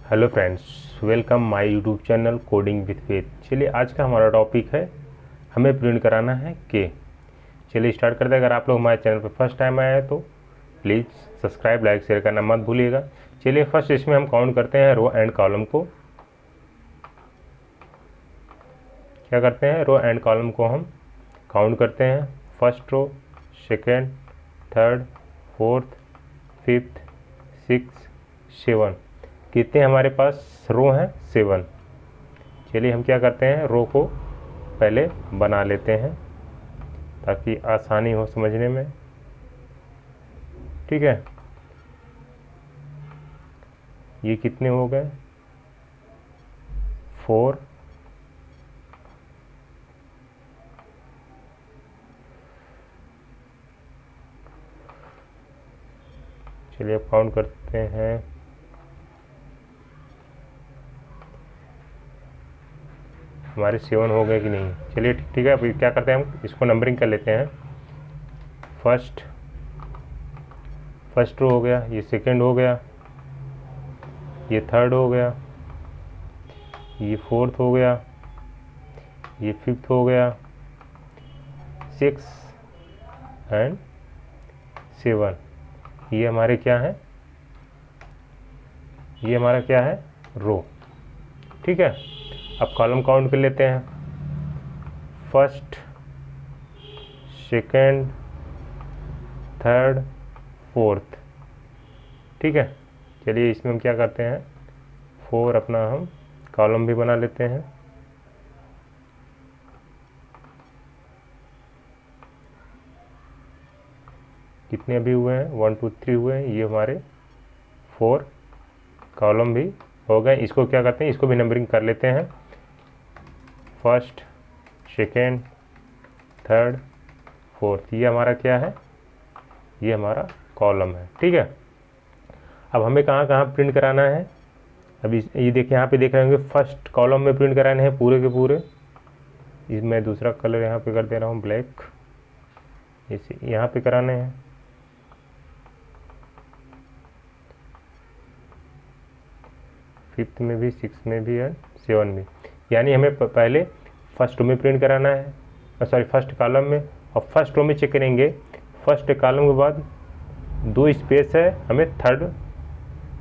Hello friends, welcome my YouTube channel coding with faith. चलिए आज का हमारा टॉपिक है हमें प्रिंट कराना है के। चलिए स्टार्ट करते हैं। अगर आप लोग हमारे चैनल पर फर्स्ट टाइम आए हैं तो प्लीज़ सब्सक्राइब लाइक शेयर करना मत भूलिएगा। चलिए फर्स्ट इसमें हम काउंट करते हैं रो एंड कॉलम को। क्या करते हैं, रो एंड कॉलम को हम काउंट करते हैं। First row, second, third, fourth, fifth, six, seven. कितने हमारे पास रो हैं? 7। चलिए हम क्या करते हैं, रो को पहले बना लेते हैं ताकि आसानी हो समझने में। ठीक है, ये कितने हो गए? 4। चलिए अब काउंट करते हैं। हमारे 7 हो गए कि नहीं? चलिए ठीक है, अभी क्या करते हैं, हम इसको नंबरिंग कर लेते हैं। फर्स्ट रो हो गया, ये सेकंड हो गया, ये थर्ड हो गया, ये फोर्थ हो गया, ये फिफ्थ हो गया, 6 एंड 7। ये हमारे क्या है, ये हमारा क्या है, रो। ठीक है, अब कॉलम काउंट कर लेते हैं। First, second, third, fourth. ठीक है, चलिए इसमें हम क्या करते हैं, 4 अपना हम कॉलम भी बना लेते हैं। कितने अभी हुए हैं? 1 2 3 हुए हैं। ये हमारे 4 कॉलम भी हो गए। इसको क्या करते हैं, इसको भी नंबरिंग कर लेते हैं। First, second, third, fourth. ये हमारा क्या है, ये हमारा कॉलम है। ठीक है, अब हमें कहाँ कहाँ प्रिंट कराना है। अभी ये देखिए, यहाँ पे देख रहे होंगे फर्स्ट कॉलम में प्रिंट कराने हैं पूरे के पूरे। मैं दूसरा कलर यहाँ पे कर दे रहा हूँ, ब्लैक। इसे यहाँ पे कराने हैं। फिफ्थ में भी, सिक्स में भी एंड 7 में। यानी हमें पहले फर्स्ट रो में प्रिंट कराना है, सॉरी फर्स्ट कॉलम में। और फर्स्ट रो में चेक करेंगे, फर्स्ट कॉलम के बाद 2 स्पेस है, हमें थर्ड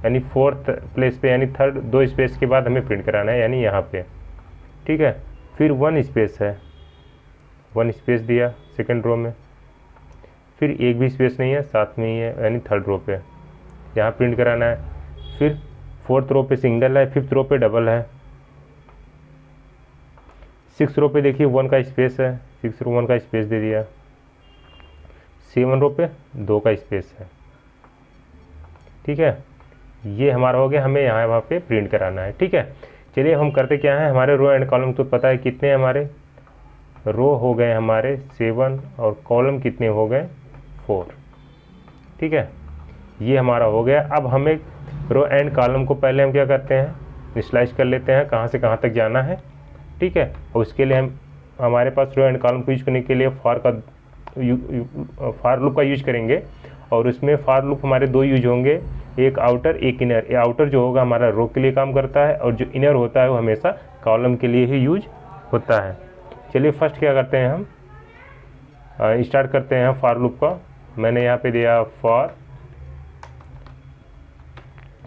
यानी फोर्थ प्लेस पे, यानी थर्ड 2 स्पेस के बाद हमें प्रिंट कराना है, यानी यहाँ पे। ठीक है, फिर 1 स्पेस है, 1 स्पेस दिया सेकंड रो में। फिर एक भी स्पेस नहीं है, साथ में ही है, यानी थर्ड रो पे यहाँ प्रिंट कराना है। फिर फोर्थ रो पे सिंगल है, फिफ्थ रो पे डबल है, सिक्स रो पे देखिए 1 का स्पेस है, 6 रो 1 का स्पेस दे दिया। 7 रो पे 2 का स्पेस है। ठीक है, ये हमारा हो गया, हमें यहाँ वहाँ पे प्रिंट कराना है। ठीक है, चलिए हम करते क्या है, हमारे रो एंड कॉलम तो पता है कितने हैं हमारे। रो हो गए हमारे 7 और कॉलम कितने हो गए, 4। ठीक है, ये हमारा हो गया। अब हमें रो एंड कॉलम को पहले हम क्या करते हैं, स्लाइस कर लेते हैं कहाँ से कहाँ तक जाना है। ठीक है, और उसके लिए हम हमारे पास रो एंड कॉलम को यूज करने के लिए फॉर लूप का यूज करेंगे। और उसमें फॉर लूप हमारे 2 यूज होंगे, एक आउटर एक इनर। ये आउटर जो होगा हमारा रो के लिए काम करता है, और जो इनर होता है वो हमेशा कॉलम के लिए ही यूज होता है। चलिए फर्स्ट क्या करते हैं, हम स्टार्ट करते हैं फॉर लूप का। मैंने यहाँ पे दिया फॉर,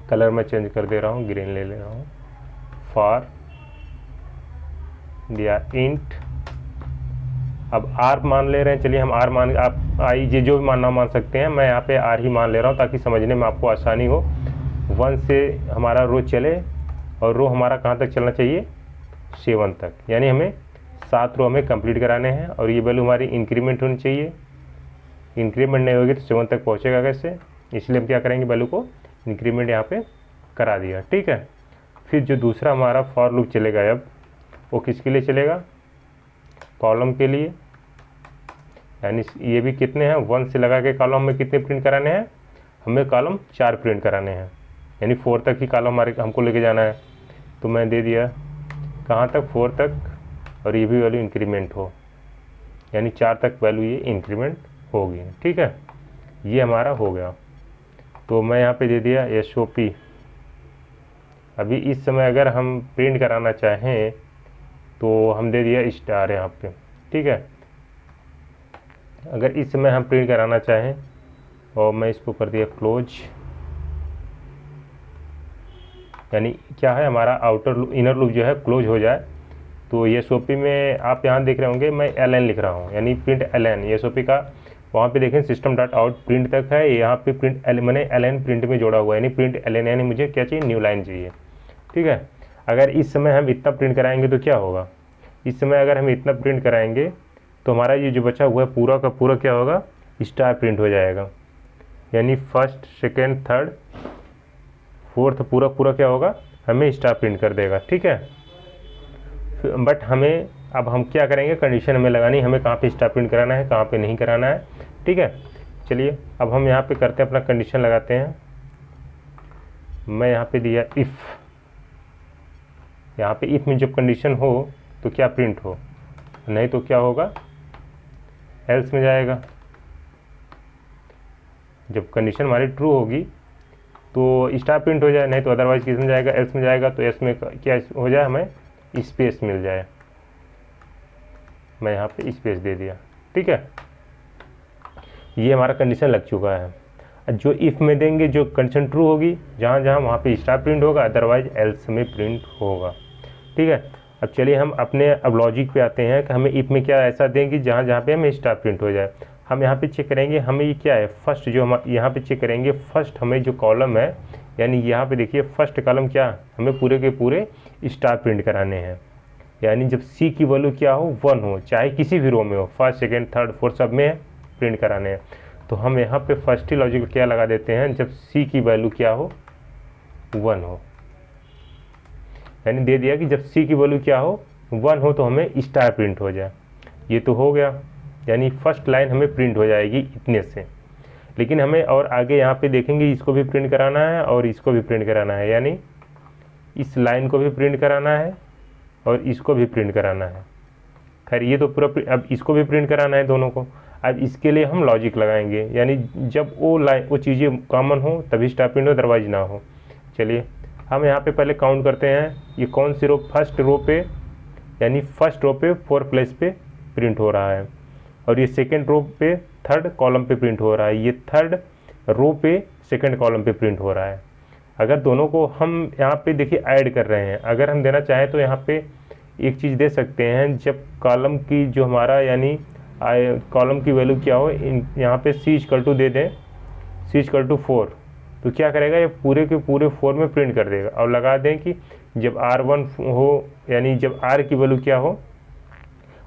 कलर मैं चेंज कर दे रहा हूँ, ग्रीन ले रहा हूँ। फॉर दिया इंट, अब आर मान ले रहे हैं। चलिए हम आर मान, आप आई जे जो भी मानना मान सकते हैं, मैं यहाँ पे आर ही मान ले रहा हूँ ताकि समझने में आपको आसानी हो। 1 से हमारा रो चले, और रो हमारा कहाँ तक चलना चाहिए, 7 तक। यानी हमें 7 रो हमें कंप्लीट कराने हैं, और ये वैल्यू हमारी इंक्रीमेंट होनी चाहिए। इंक्रीमेंट नहीं होगी तो 7 तक पहुँचेगा कैसे, इसलिए हम क्या करेंगे, वैल्यू को इंक्रीमेंट यहाँ पे करा दिया। ठीक है, फिर जो दूसरा हमारा फॉर लूप चलेगा, अब वो किसके लिए चलेगा, कॉलम के लिए। यानी ये भी कितने हैं, 1 से लगा के कॉलम में कितने प्रिंट कराने हैं, हमें कॉलम 4 प्रिंट कराने हैं, यानी 4 तक ही कॉलम हमारे हमको लेके जाना है। तो मैं दे दिया कहाँ तक, 4 तक, और ये भी वैल्यू इंक्रीमेंट हो, यानी 4 तक वैल्यू ये इंक्रीमेंट होगी। ठीक है, ये हमारा हो गया। तो मैं यहाँ पे दे दिया SOP अभी इस समय अगर हम प्रिंट कराना चाहें तो हम दे दिया स्टार यहाँ पे, ठीक है। अगर इस समय हम प्रिंट कराना चाहें और मैं इसको कर दिया क्लोज, यानी क्या है हमारा आउटर इनर लूप जो है क्लोज हो जाए, तो ये SOP में आप यहाँ देख रहे होंगे मैं ln लिख रहा हूँ, यानी प्रिंट ln, ये SOP का वहाँ पे देखें सिस्टम डॉट आउट प्रिंट तक है, यहाँ पे प्रिंट मैंने ln प्रिंट में जोड़ा हुआ है, यानी प्रिंट ln, यानी मुझे क्या चाहिए, न्यू लाइन चाहिए, ठीक है। अगर इस समय हम इतना प्रिंट कराएंगे तो क्या होगा, इस समय अगर हम इतना प्रिंट कराएंगे तो हमारा ये जो बचा हुआ है पूरा का पूरा क्या होगा, स्टार प्रिंट हो जाएगा, यानी फर्स्ट सेकेंड थर्ड फोर्थ पूरा पूरा क्या होगा, हमें स्टार प्रिंट कर देगा, ठीक है। बट हमें अब हम क्या करेंगे, कंडीशन हमें लगानी, हमें कहाँ पे स्टार प्रिंट कराना है, कहाँ पे नहीं कराना है, ठीक है। चलिए अब हम यहाँ पे करते हैं, अपना कंडीशन लगाते हैं। मैं यहाँ पे दिया इफ़, यहाँ पे इफ़ में जब कंडीशन हो तो क्या प्रिंट हो, नहीं तो क्या होगा, एल्स में जाएगा। जब कंडीशन हमारी ट्रू होगी तो स्टार प्रिंट हो जाए, नहीं तो अदरवाइज किस में जाएगा, एल्स में जाएगा। तो एल्स में क्या हो जाए, हमें स्पेस मिल जाए, मैं यहाँ पे स्पेस दे दिया, ठीक है। ये हमारा कंडीशन लग चुका है। जो इफ़ में देंगे, जो कंडीशन ट्रू होगी जहाँ जहाँ वहाँ पे स्टार प्रिंट होगा, अदरवाइज एल्स में प्रिंट होगा, ठीक है। अब चलिए हम अपने अब लॉजिक पे आते हैं कि हमें इफ़ में क्या ऐसा देंगे जहाँ जहाँ पे हमें स्टार प्रिंट हो जाए। हम यहाँ पे चेक करेंगे, हमें ये क्या है, फर्स्ट जो हम यहाँ पे चेक करेंगे, फर्स्ट हमें जो कॉलम है, यानी यहाँ पे देखिए फर्स्ट कॉलम क्या, हमें पूरे के पूरे स्टार प्रिंट कराने हैं, यानी जब सी की वैल्यू क्या हो, 1 हो, चाहे किसी भी रो में हो, फर्स्ट सेकेंड थर्ड फोर्थ सब में प्रिंट कराने हैं। तो हम यहाँ पे फर्स्ट ही लॉजिक क्या लगा देते हैं, जब सी की वैल्यू क्या हो, 1 हो, यानी दे दिया कि जब सी की वैल्यू क्या हो, 1 हो तो हमें स्टार प्रिंट हो जाए। ये तो हो गया, यानी फर्स्ट लाइन हमें प्रिंट हो जाएगी इतने से। लेकिन हमें और आगे यहाँ पे देखेंगे, इसको भी प्रिंट कराना है और इसको भी प्रिंट कराना है, यानी इस लाइन को भी प्रिंट कराना है और इसको भी प्रिंट कराना है। खैर ये तो पूरा, अब इसको भी प्रिंट कराना है दोनों को। अब इसके लिए हम लॉजिक लगाएंगे, यानी जब वो चीज़ें कॉमन हो तभी स्टार प्रिंट हो, अदरवाइज ना हो। चलिए हम यहाँ पे पहले काउंट करते हैं, ये कौन सी रो, फर्स्ट रो पे, यानी फर्स्ट रो पे 4 प्लेस पे प्रिंट हो रहा है, और ये सेकेंड रो पे थर्ड कॉलम पे प्रिंट हो रहा है, ये थर्ड रो पे सेकेंड कॉलम पे प्रिंट हो रहा है। अगर दोनों को हम यहाँ पे देखिए ऐड कर रहे हैं, अगर हम देना चाहें तो यहाँ पे एक चीज़ दे सकते हैं, जब कॉलम की जो हमारा यानी कॉलम की वैल्यू क्या हो, यहाँ पे C = दे दें, C = 4, तो क्या करेगा, ये पूरे के पूरे 4 में प्रिंट कर देगा। और लगा दें कि जब R1 हो, यानी जब R की वैल्यू क्या हो,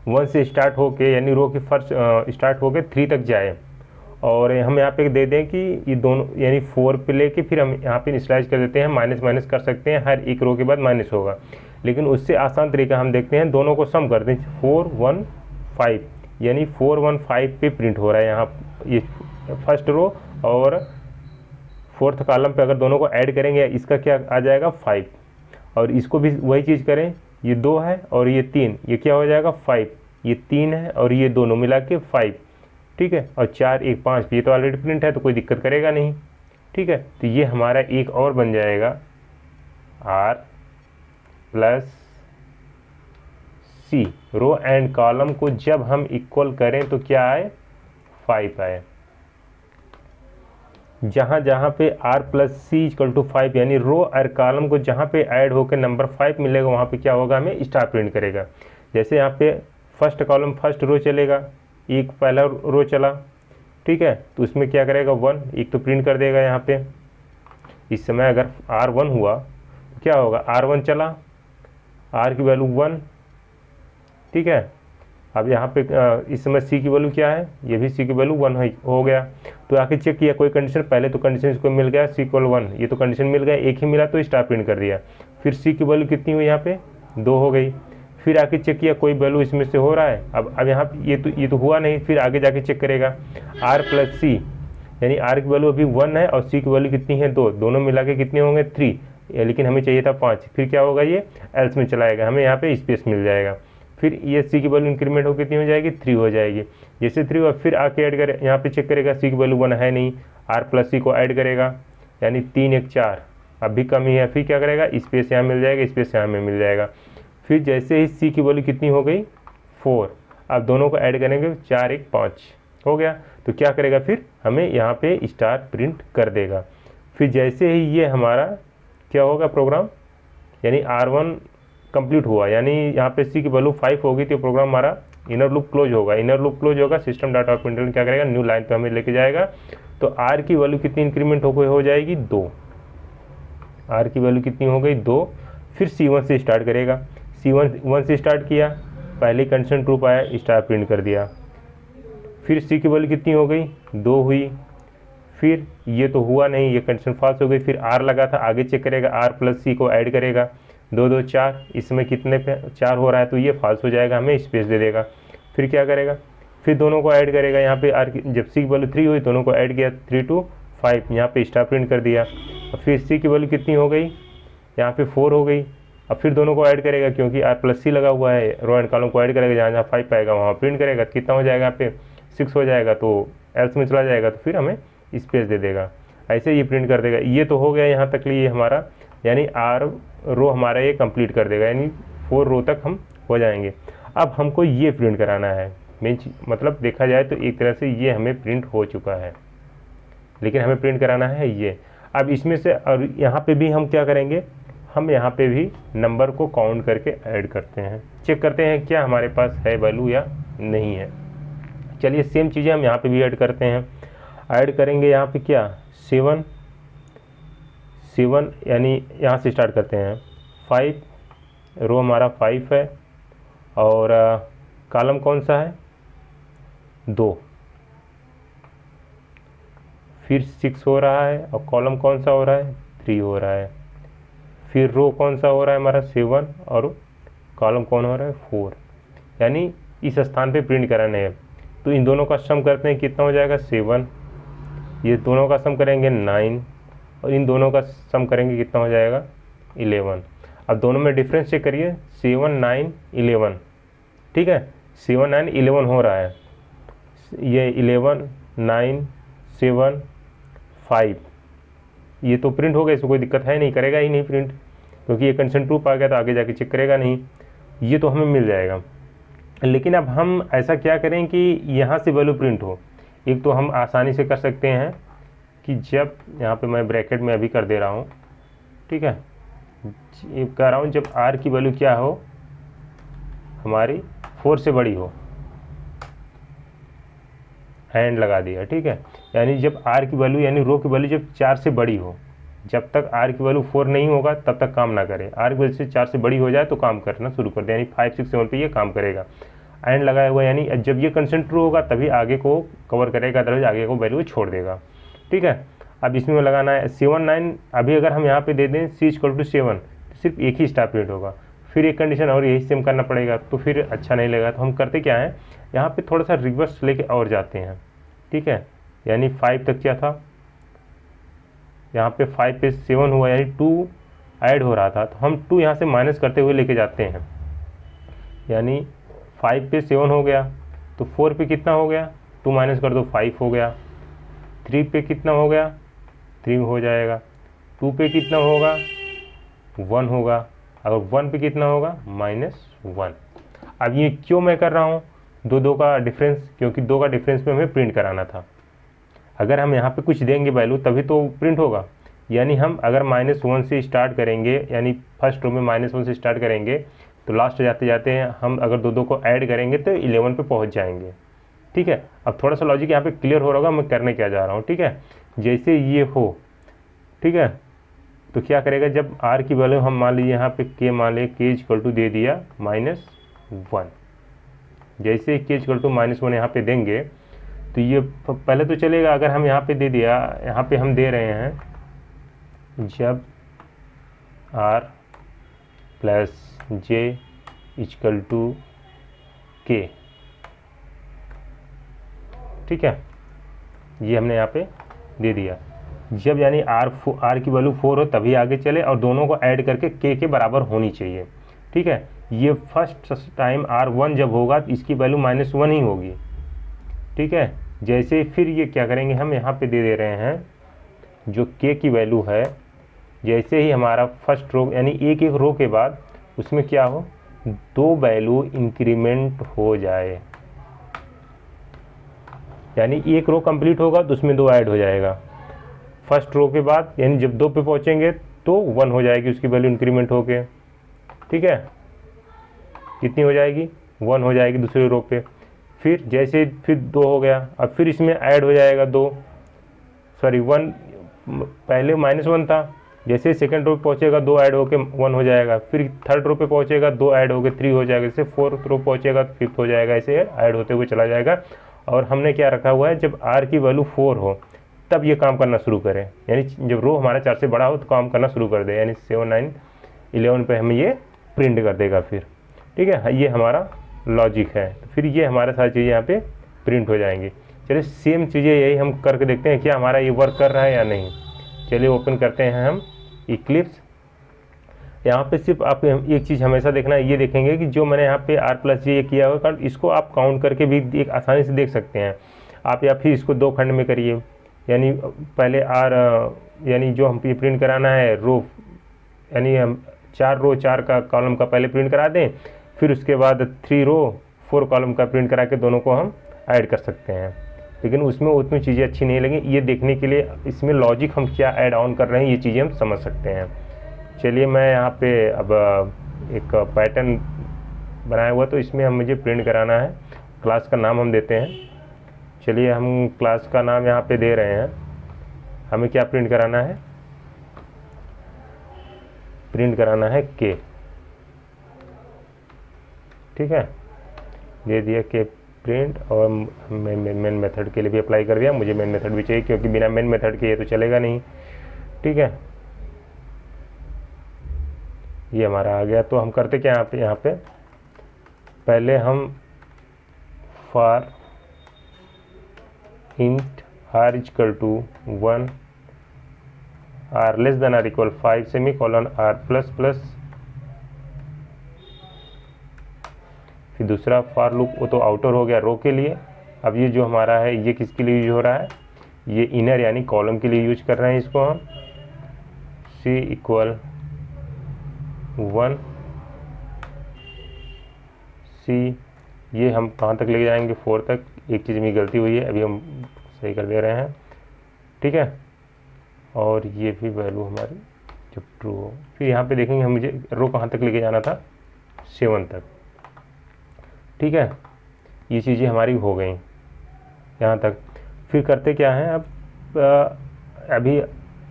1 से स्टार्ट होके, यानी रो की फर्स्ट स्टार्ट होके 3 तक जाए, और हम यहाँ पे दे दें कि ये दोनों, यानी 4 पे लेके फिर हम यहाँ पे इनिशियलाइज कर देते हैं, माइनस माइनस कर सकते हैं, हर एक रो के बाद माइनस होगा। लेकिन उससे आसान तरीका हम देखते हैं, दोनों को सम कर दें, 4 1 5, यानी 4 1 5 पे प्रिंट हो रहा है यहाँ, ये फर्स्ट रो और फोर्थ कॉलम पे अगर दोनों को ऐड करेंगे, इसका क्या आ जाएगा, 5, और इसको भी वही चीज़ करें, ये 2 है और ये 3, ये क्या हो जाएगा, 5, ये 3 है और ये दोनों मिला के 5, ठीक है। और 4 1 5, ये तो ऑलरेडी प्रिंट है तो कोई दिक्कत करेगा नहीं, ठीक है। तो ये हमारा एक और बन जाएगा R + C, row and column को जब हम इक्वल करें तो क्या आए, 5 आए। जहाँ जहाँ पे R + C = 5, यानी रो और कॉलम को जहाँ पे ऐड होकर नंबर 5 मिलेगा, वहाँ पे क्या होगा, हमें स्टार प्रिंट करेगा। जैसे यहाँ पे फर्स्ट कॉलम फर्स्ट रो चलेगा, एक पहला रो चला, ठीक है, तो उसमें क्या करेगा, 1, एक तो प्रिंट कर देगा यहाँ पे। इस समय अगर R1 हुआ तो क्या होगा, R1 चला, R की वैल्यू 1, ठीक है। अब यहाँ पे इस समय C की वैल्यू क्या है, ये भी C की वैल्यू 1 हो गया। तो आके चेक किया कोई कंडीशन, पहले तो कंडीशन इसको मिल गया C = 1, ये तो कंडीशन मिल गया, एक ही मिला तो स्टार प्रिंट कर दिया। फिर C की वैल्यू कितनी हुई, यहाँ पे 2 हो गई। फिर आके चेक किया कोई वैल्यू इसमें से हो रहा है, अब यहाँ ये तो हुआ नहीं, फिर आगे जाके चेक करेगा R + C, यानी R की वैल्यू अभी 1 है और C की वैल्यू कितनी है, 2, दोनों मिला के कितने होंगे, 3, लेकिन हमें चाहिए था 5। फिर क्या होगा, ये एल्स में चलाएगा, हमें यहाँ पे स्पेस मिल जाएगा। फिर ये C की वैल्यू इंक्रीमेंट हो कितनी हो जाएगी, 3 हो जाएगी। जैसे 3 हुआ फिर आके ऐड यहाँ पे चेक करेगा, C की वैल्यू 1 है नहीं, R + C को ऐड करेगा, यानी 3 1 4, अब भी कम ही है, फिर क्या करेगा, स्पेस यहाँ मिल जाएगा, स्पेस यहाँ में मिल जाएगा। फिर जैसे ही सी की वैल्यू कितनी हो गई 4, अब दोनों को ऐड करेंगे 4 1 5 हो गया। तो क्या करेगा, फिर हमें यहाँ पे स्टार प्रिंट कर देगा। फिर जैसे ही ये हमारा क्या होगा प्रोग्राम, यानी R1 कंप्लीट हुआ, यानी यहाँ पे सी की वैल्यू 5 होगी तो प्रोग्राम हमारा इनर लूप क्लोज होगा। इनर लूप क्लोज होगा, सिस्टम डाटा प्रिंटर क्या करेगा, न्यू लाइन पे हमें लेके जाएगा। तो आर की वैल्यू कितनी इंक्रीमेंट हो जाएगी 2, आर की वैल्यू कितनी हो गई 2। फिर C1 से स्टार्ट करेगा, C1 से स्टार्ट किया, पहले कंडीशन ट्रू पाया, स्टार प्रिंट कर दिया। फिर सी की वैल्यू कितनी हो गई 2 हुई, फिर ये तो हुआ नहीं, ये कंडीशन फॉल्स हो गई। फिर आर लगा था, आगे चेक करेगा, आर प्लस सी को ऐड करेगा, 2 2 4, इसमें कितने पे 4 हो रहा है तो ये फॉल्स हो जाएगा, हमें स्पेस दे देगा। फिर क्या करेगा, फिर दोनों को ऐड करेगा, यहाँ पे आर जब सी की वैल्यू 3 हुई दोनों को ऐड किया, 3 2 5, यहाँ पे स्टार प्रिंट कर दिया। और फिर सी की वैल्यू कितनी हो गई, यहाँ पे 4 हो गई। अब फिर दोनों को ऐड करेगा, क्योंकि आर प्लस सी लगा हुआ है, रो एंड कॉलम को ऐड करेगा, जहाँ जहाँ 5 पाएगा वहाँ प्रिंट करेगा, कितना हो जाएगा यहाँ पे 6 हो जाएगा, तो एल्स में चला जाएगा, तो फिर हमें स्पेस दे देगा, ऐसे ये प्रिंट कर देगा। ये तो हो गया यहाँ तक लिए हमारा, यानी आर रो हमारा ये कंप्लीट कर देगा, यानी 4 रो तक हम हो जाएंगे। अब हमको ये प्रिंट कराना है, मेन मतलब देखा जाए तो एक तरह से ये हमें प्रिंट हो चुका है, लेकिन हमें प्रिंट कराना है ये। अब इसमें से और यहाँ पे भी हम क्या करेंगे, हम यहाँ पे भी नंबर को काउंट करके ऐड करते हैं, चेक करते हैं क्या हमारे पास है वैल्यू या नहीं है। चलिए सेम चीज़ें हम यहाँ पे भी ऐड करते हैं। ऐड करेंगे यहाँ पे क्या 7 यानी यहाँ से स्टार्ट करते हैं 5, रो हमारा 5 है, और कॉलम कौन सा है 2, फिर 6 हो रहा है, और कॉलम कौन सा हो रहा है 3 हो रहा है। फिर रो कौन सा हो रहा है हमारा 7, और कॉलम कौन हो रहा है 4, यानी इस स्थान पे प्रिंट कराना है। तो इन दोनों का सम करते हैं, कितना हो जाएगा 7, ये दोनों का सम करेंगे 9, और इन दोनों का सम करेंगे कितना हो जाएगा 11। अब दोनों में डिफरेंस चेक करिए, 7 9 11, ठीक है, 7 9 11 हो रहा है, ये 11 9 7 5, ये तो प्रिंट हो गया, इसमें कोई दिक्कत है नहीं, करेगा ही नहीं प्रिंट, क्योंकि ये कंडीशन ट्रू पा गया तो आगे जाके चेक करेगा नहीं, ये तो हमें मिल जाएगा। लेकिन अब हम ऐसा क्या करें कि यहाँ से वैल्यू प्रिंट हो। एक तो हम आसानी से कर सकते हैं कि जब यहाँ पे मैं ब्रैकेट में अभी कर दे रहा हूँ, ठीक है, ये कह रहा हूँ जब आर की वैल्यू क्या हो हमारी 4 से बड़ी हो, हैंड लगा दिया, ठीक है, यानी जब आर की वैल्यू यानी रो की वैल्यू जब 4 से बड़ी हो, जब तक आर की वैल्यू 4 नहीं होगा तब तक काम ना करे, आर की वैल्यू से 4 से बड़ी हो जाए तो काम करना शुरू कर दे, यानी 5 6 7 पे ये काम करेगा। एंड लगाया हुआ, यानी जब ये कंडीशन ट्रू होगा तभी आगे को कवर करेगा, अदरवाइज आगे को वैल्यू छोड़ देगा, ठीक है। अब इसमें लगाना है 7 9, अभी अगर हम यहाँ पे दे दें C = 7 तो सिर्फ एक ही स्टार प्रिंट होगा, फिर एक कंडीशन और यही सेम करना पड़ेगा, तो फिर अच्छा नहीं लगेगा। तो हम करते क्या है, यहाँ पे थोड़ा सा रिवर्स लेके और जाते हैं, ठीक है, यानी 5 तक क्या था, यहाँ पे 5 पे 7 हुआ, यानी 2 ऐड हो रहा था, तो हम 2 यहाँ से माइनस करते हुए लेके जाते हैं, यानी 5 पे 7 हो गया, तो 4 पे कितना हो गया, 2 माइनस कर दो 5 हो गया, 3 पे कितना हो गया 3 हो जाएगा, 2 पे कितना होगा 1 होगा, अगर 1 पे कितना होगा -1। अब ये क्यों मैं कर रहा हूँ, दो का डिफरेंस, क्योंकि 2 का डिफरेंस में हमें प्रिंट कराना था। अगर हम यहाँ पे कुछ देंगे वैल्यू तभी तो प्रिंट होगा, यानी हम अगर -1 से स्टार्ट करेंगे, यानी फर्स्ट रो में -1 से स्टार्ट करेंगे तो लास्ट जाते जाते हैं हम अगर दो को ऐड करेंगे तो 11 पे पहुँच जाएंगे, ठीक है। अब थोड़ा सा लॉजिक यहाँ पे क्लियर हो रहा होगा मैं करने क्या जा रहा हूँ, ठीक है। जैसे ये हो, ठीक है, तो क्या करेगा, जब आर की वैल्यू हम मान लीजिए यहाँ पे के मान लीजिए के इक्वल टू दे दिया -1, जैसे के इक्वल टू -1 यहाँ पे देंगे तो ये पहले तो चलेगा, अगर हम यहाँ पे दे दिया, यहाँ पे हम दे रहे हैं जब R plus J equal to K, ठीक है, ये हमने यहाँ पे दे दिया, जब यानी आर की वैल्यू 4 हो तभी आगे चले, और दोनों को ऐड करके के बराबर होनी चाहिए, ठीक है। ये फर्स्ट टाइम R1 जब होगा तो इसकी वैल्यू -1 ही होगी, ठीक है। जैसे फिर ये क्या करेंगे, हम यहाँ पे दे रहे हैं जो के की वैल्यू है जैसे ही हमारा फर्स्ट रो यानी एक एक रो के बाद उसमें क्या हो, 2 वैल्यू इंक्रीमेंट हो जाए, यानी एक रो कंप्लीट होगा तो उसमें 2 ऐड हो जाएगा। फर्स्ट रो के बाद यानी जब 2 पे पहुंचेंगे तो 1 हो जाएगी उसकी वैल्यू इंक्रीमेंट होके, ठीक है। कितनी हो जाएगी, 1 हो जाएगी दूसरे रो पे। फिर जैसे फिर 2 हो गया, अब फिर इसमें ऐड हो जाएगा 2, सॉरी 1, पहले -1 था, जैसे सेकंड रो पे पहुंचेगा 2 ऐड होके 1 हो जाएगा। फिर थर्ड रो पे पहुंचेगा 2 ऐड होके 3 हो जाएगा। जैसे फोर्थ रो पहुंचेगा 5th हो जाएगा, ऐसे ऐड होते हुए चला जाएगा। और हमने क्या रखा हुआ है, जब r की वैल्यू 4 हो तब ये काम करना शुरू करें, यानी जब रो हमारा 4 से बड़ा हो तो काम करना शुरू कर दे, यानी 7, 9, 11 पे हमें ये प्रिंट कर देगा फिर, ठीक है। ये हमारा लॉजिक है। तो फिर ये हमारे सारी चीज़ें यहाँ पे प्रिंट हो जाएंगी। चलिए सेम चीज़ें यही हम करके देखते हैं क्या हमारा ये वर्क कर रहा है या नहीं। चलिए ओपन करते हैं हम इक्लिप्स। यहाँ पे सिर्फ आप एक चीज़ हमेशा देखना है, ये देखेंगे कि जो मैंने यहाँ पे r+j किया हुआ कारण इसको आप काउंट करके भी एक आसानी से देख सकते हैं आप, या फिर इसको 2 खंड में करिए, यानी पहले यानी जो हम प्रिंट कराना है रो, यानी हम 4 रो 4 का कॉलम का पहले प्रिंट करा दें, फिर उसके बाद 3 रो 4 कॉलम का प्रिंट करा के दोनों को हम ऐड कर सकते हैं। लेकिन उसमें उतनी चीज़ें अच्छी नहीं लगी। ये देखने के लिए इसमें लॉजिक हम क्या ऐड ऑन कर रहे हैं ये चीज़ें हम समझ सकते हैं। चलिए मैं यहाँ पे अब एक पैटर्न बनाया हुआ तो इसमें हम मुझे प्रिंट कराना है। क्लास का नाम हम देते हैं, चलिए हम क्लास का नाम यहाँ पे दे रहे हैं। हमें क्या प्रिंट कराना है, प्रिंट कराना है के, ठीक है। दे दिया के प्रिंट, और मेन मेथड के लिए भी अप्लाई कर दिया। मुझे मेन मेथड भी चाहिए क्योंकि बिना मेन मेथड के ये तो चलेगा नहीं, ठीक है। ये हमारा आ गया। तो हम करते क्या यहाँ पे पहले हम for int r = 1 r <= 5 semicolon r++, फिर दूसरा फॉर लूप, वो तो आउटर हो गया रो के लिए। अब ये जो हमारा है ये किसके लिए यूज हो रहा है, ये इनर यानी कॉलम के लिए यूज कर रहे हैं इसको हम। c = 1 c, ये हम कहाँ तक ले जाएंगे 4 तक। एक चीज़ में गलती हुई है, अभी हम सही कर दे रहे हैं, ठीक है। और ये भी वैल्यू हमारी जब ट्रू हो, फिर यहाँ पे देखेंगे हम मुझे रो कहाँ तक लेके जाना था, 7 तक, ठीक है। ये चीज़ें हमारी हो गई यहाँ तक। फिर करते क्या है, अब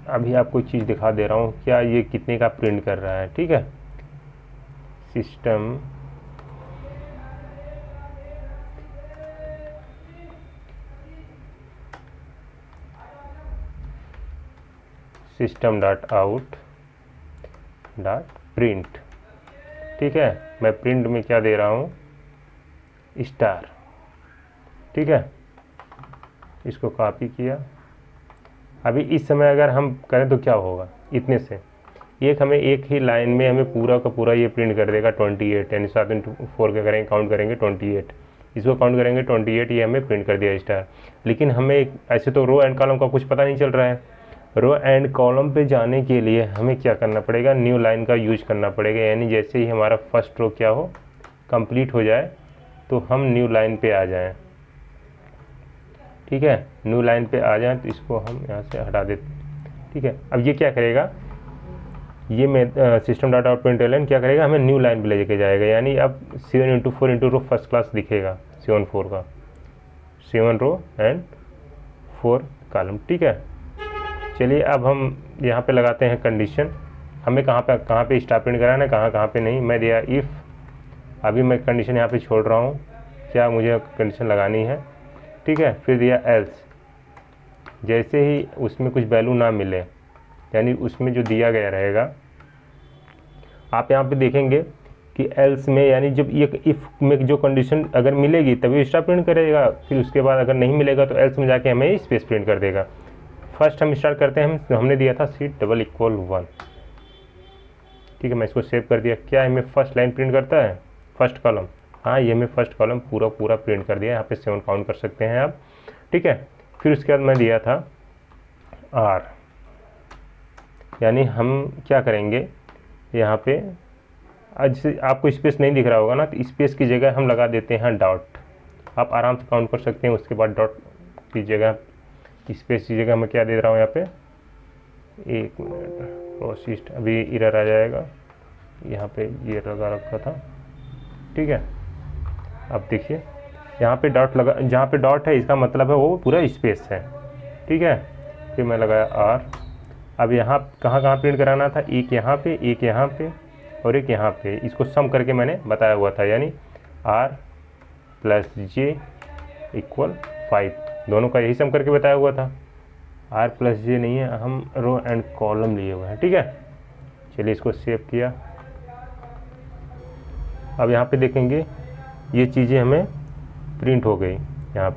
अभी आपको चीज़ दिखा दे रहा हूँ क्या ये कितने का प्रिंट कर रहा है, ठीक है। system.out.print, ठीक है। मैं प्रिंट में क्या दे रहा हूँ, स्टार, ठीक है। इसको कॉपी किया। अभी इस समय अगर हम करें तो क्या होगा, इतने से हमें एक ही लाइन में हमें पूरा का पूरा ये प्रिंट कर देगा 28, यानी 7 × 4 का करेंगे, काउंट करेंगे 28, इसको काउंट करेंगे 28, ये हमें प्रिंट कर दिया स्टार। लेकिन हमें ऐसे तो रो एंड कॉलम का कुछ पता नहीं चल रहा है। रो एंड कॉलम पे जाने के लिए हमें क्या करना पड़ेगा, न्यू लाइन का यूज करना पड़ेगा। यानी जैसे ही हमारा फर्स्ट रो क्या हो कंप्लीट हो जाए तो हम न्यू लाइन पे आ जाएं, ठीक है। न्यू लाइन पे आ जाएं तो इसको हम यहाँ से हटा देते, ठीक है। अब ये क्या करेगा, ये system.out.println क्या करेगा, हमें न्यू लाइन पे ले के जाएगा। यानी अब 7 × 4 रो फर्स्ट क्लास दिखेगा, 7 4 का 7 रो एंड 4 कॉलम, ठीक है। चलिए अब हम यहाँ पे लगाते हैं कंडीशन, हमें कहाँ पे स्टार प्रिंट कराना है, कहाँ पे नहीं। मैं दिया इफ़, अभी मैं कंडीशन यहाँ पे छोड़ रहा हूँ, क्या मुझे कंडीशन लगानी है, ठीक है। फिर दिया एल्स, जैसे ही उसमें कुछ वैल्यू ना मिले, यानी उसमें जो दिया गया रहेगा, आप यहाँ पे देखेंगे कि एल्स में यानी जब ये इफ़ में जो कंडीशन अगर मिलेगी तभी स्टार प्रिंट करेगा, फिर उसके बाद अगर नहीं मिलेगा तो एल्स में जाके हमें स्पेस प्रिंट कर देगा। फर्स्ट हम स्टार्ट करते हैं, हमने दिया था c = 1, ठीक है। मैं इसको सेव कर दिया। क्या हमें फर्स्ट लाइन प्रिंट करता है, फर्स्ट कॉलम, हाँ ये हमें फर्स्ट कॉलम पूरा प्रिंट कर दिया। यहाँ पे 7 काउंट कर सकते हैं आप, ठीक है। फिर उसके बाद मैं दिया था r, यानी हम क्या करेंगे, यहाँ पे आज आपको स्पेस नहीं दिख रहा होगा ना, तो स्पेस की जगह हम लगा देते हैं डॉट। आप आराम से काउंट कर सकते हैं। उसके बाद डॉट की जगह, स्पेस की जगह मैं क्या दे रहा हूँ यहाँ पे, 1 मिनट प्रोसिस्ट, अभी एरर आ जाएगा, यहाँ पे ये लगा रखा था, ठीक है। अब देखिए यहाँ पे डॉट लगा, जहाँ पे डॉट है इसका मतलब है वो पूरा स्पेस है, ठीक है। फिर मैं लगाया आर। अब यहाँ कहाँ कहाँ प्रिंट कराना था, एक यहाँ पे, एक यहाँ पे और एक यहाँ पे, इसको सम करके मैंने बताया हुआ था, यानी आर प्लस जे इक्वल 5, दोनों का यही सम करके बताया हुआ था। आर प्लस जे नहीं है, हम रो एंड कॉलम लिए हुए हैं, ठीक है। चलिए इसको सेव किया। अब यहाँ पे देखेंगे ये चीज़ें हमें प्रिंट हो गई। यहाँ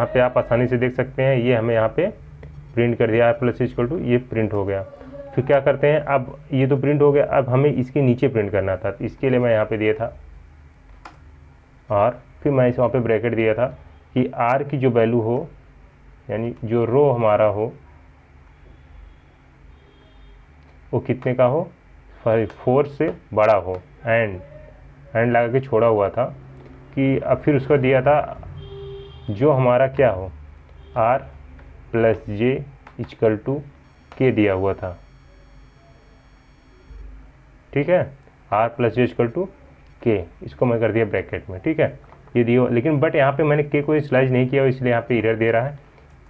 पे आप आसानी से देख सकते हैं, ये हमें यहाँ पे प्रिंट कर दिया, आर प्लस इक्वल टू, ये प्रिंट हो गया। फिर क्या करते हैं, अब ये तो प्रिंट हो गया, अब हमें इसके नीचे प्रिंट करना था, तो इसके लिए मैं यहाँ पे दिया था आर, फिर मैं इस वहाँ पे ब्रैकेट दिया था कि आर की जो वैल्यू हो, यानी जो रो हमारा हो वो कितने का हो, 4 से बड़ा हो, एंड लगा के छोड़ा हुआ था कि अब फिर उसको दिया था जो हमारा क्या हो, R plus J equal to K दिया हुआ था, ठीक है। R plus J equal to K, इसको मैं कर दिया ब्रैकेट में, ठीक है। ये दिया, लेकिन बट यहाँ पे मैंने के को स्लाइज नहीं किया, इसलिए यहाँ पे एरर दे रहा है।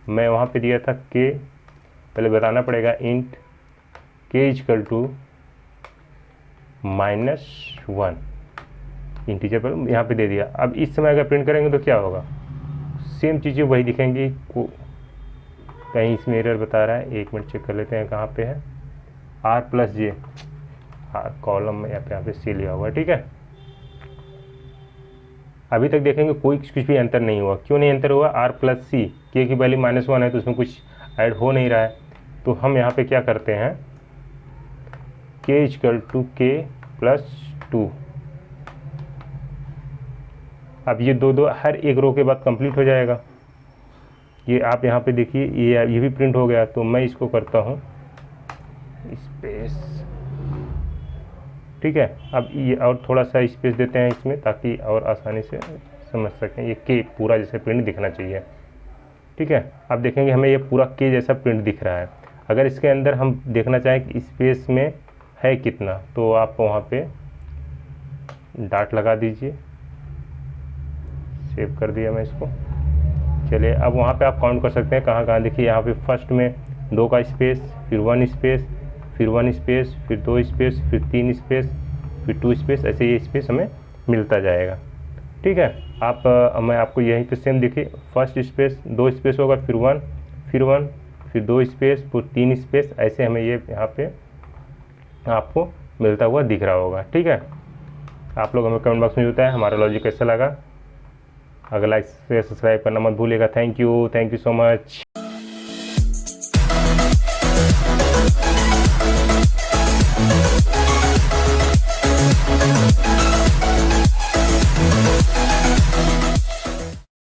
मैं वहाँ पे दिया था के, पहले बताना पड़ेगा, इंट के इक्वल टू -1 इंटीजर पर यहाँ पे दे दिया। अब इस समय अगर प्रिंट करेंगे तो क्या होगा, सेम चीज़ें वही दिखेंगी। कहीं इसमें एरर बता रहा है, 1 मिनट चेक कर लेते हैं कहाँ पे है, आर प्लस जे, हाँ कॉलम में यहाँ पे सी लिया हुआ है, ठीक है। अभी तक देखेंगे कोई कुछ भी अंतर नहीं हुआ। क्यों नहीं अंतर हुआ, आर प्लस सी, के की वैल्यू -1 है तो उसमें कुछ ऐड हो नहीं रहा है। तो हम यहाँ पे क्या करते हैं, के इक्वल टू के प्लस 2। अब ये दो हर एक रो के बाद कंप्लीट हो जाएगा। ये आप यहाँ पे देखिए, ये भी प्रिंट हो गया। तो मैं इसको करता हूँ स्पेस, ठीक है। अब ये और थोड़ा सा स्पेस देते हैं इसमें, ताकि और आसानी से समझ सकें। ये के पूरा जैसे प्रिंट दिखना चाहिए, ठीक है। अब देखेंगे हमें ये पूरा के जैसा प्रिंट दिख रहा है। अगर इसके अंदर हम देखना चाहें कि स्पेस में है कितना, तो आप वहाँ पे डॉट लगा दीजिए। सेव कर दिया मैं इसको। चलिए अब वहाँ पे आप काउंट कर सकते हैं कहाँ कहाँ। देखिए यहाँ पे फर्स्ट में 2 का स्पेस, फिर 1 स्पेस, फिर 1 स्पेस, फिर 2 स्पेस, फिर 3 स्पेस, फिर 2 स्पेस, ऐसे ये स्पेस हमें मिलता जाएगा, ठीक है। मैं आपको यहीं पे सेम देखिए, फर्स्ट स्पेस 2 स्पेस होगा, फिर 1, फिर 1, फिर 2 स्पेस, फिर 3 स्पेस, ऐसे हमें ये यहाँ पे आपको मिलता हुआ दिख रहा होगा, ठीक है। आप लोग हमें कमेंट बॉक्स में बताएं हमारा लॉजिक कैसा लगा। अगर लाइक से सब्सक्राइब करना मत भूलिएगा। Thank you so much.